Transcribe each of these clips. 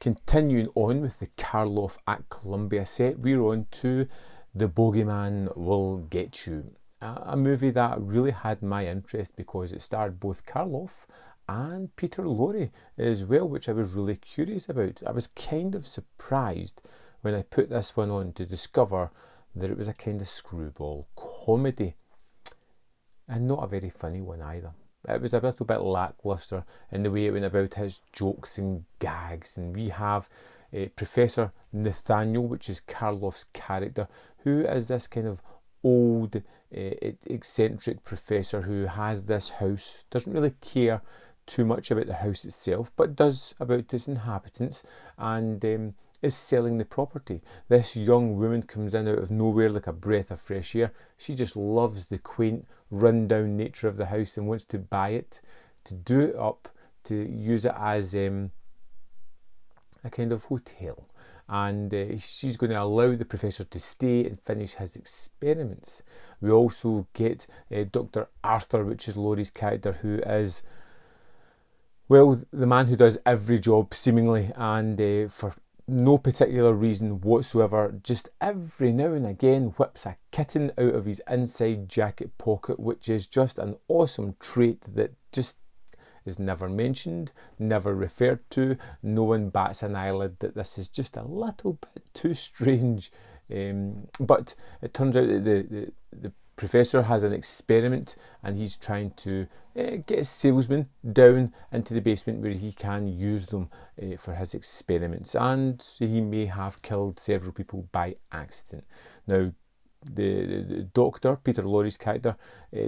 Continuing on with the Karloff at Columbia set, we're on to The Bogeyman Will Get You, a movie that really had my interest because it starred both Karloff and Peter Lorre as well, which I was really curious about. I was kind of surprised when I put this one on to discover that it was a kind of screwball comedy, and not a very funny one either. It was a little bit lacklustre in the way it went about his jokes and gags. And we have Professor Nathaniel, which is Karloff's character, who is this kind of old, eccentric professor who has this house, doesn't really care too much about the house itself, but does about its inhabitants, and is selling the property. This young woman comes in out of nowhere like a breath of fresh air. She just loves the quaint, run-down nature of the house and wants to buy it, to do it up, to use it as a kind of hotel. And she's going to allow the professor to stay and finish his experiments. We also get Dr. Arthur, which is Laurie's character, who is, well, the man who does every job seemingly, and for no particular reason whatsoever, just every now and again whips a kitten out of his inside jacket pocket, which is just an awesome trait that just is never mentioned, never referred to. No one bats an eyelid that this is just a little bit too strange. But it turns out that the professor has an experiment, and he's trying to get a salesman down into the basement where he can use them for his experiments, and he may have killed several people by accident. Now the doctor, Peter Lorre's character,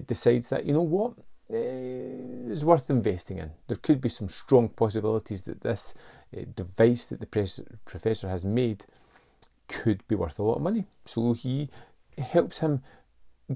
decides that, you know what, is worth investing in. There could be some strong possibilities that this device that the professor has made could be worth a lot of money. So he helps him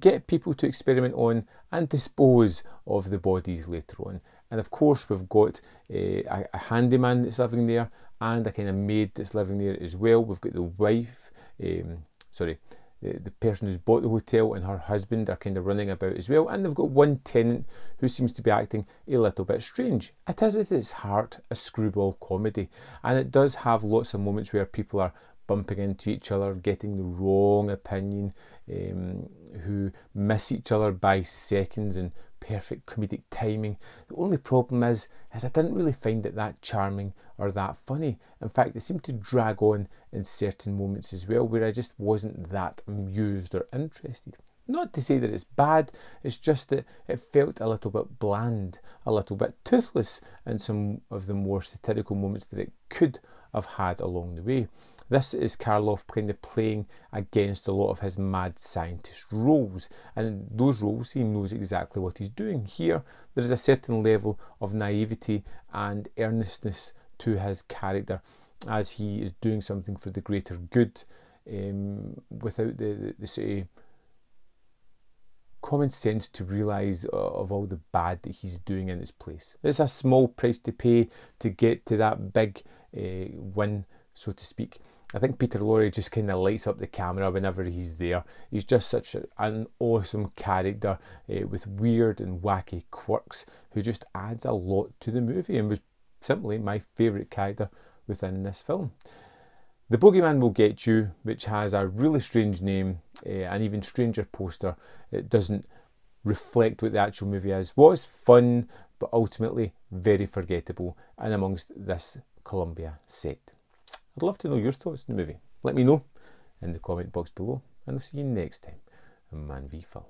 get people to experiment on and dispose of the bodies later on. And of course we've got a handyman that's living there, and a kind of maid that's living there as well. We've got the wife, the person who's bought the hotel, and her husband are kind of running about as well. And they've got one tenant who seems to be acting a little bit strange. It is at its heart a screwball comedy, and it does have lots of moments where people are bumping into each other, getting the wrong opinion, who miss each other by seconds, and perfect comedic timing. The only problem is I didn't really find it that charming or that funny. In fact, it seemed to drag on in certain moments as well, where I just wasn't that amused or interested. Not to say that it's bad, it's just that it felt a little bit bland, a little bit toothless in some of the more satirical moments that it could have had along the way. This is Karloff kind of playing against a lot of his mad scientist roles, and in those roles he knows exactly what he's doing. Here there is a certain level of naivety and earnestness to his character as he is doing something for the greater good, without the sort of common sense to realise of all the bad that he's doing in his place. It's a small price to pay to get to that big win, so to speak. I think Peter Lorre just kind of lights up the camera whenever he's there. He's just such an awesome character with weird and wacky quirks, who just adds a lot to the movie, and was simply my favourite character within this film. The Bogeyman Will Get You, which has a really strange name, an even stranger poster. It doesn't reflect what the actual movie is. Was fun, but ultimately very forgettable, and amongst this Columbia set. I'd love to know your thoughts on the movie. Let me know in the comment box below, and I'll see you next time on Man v Film.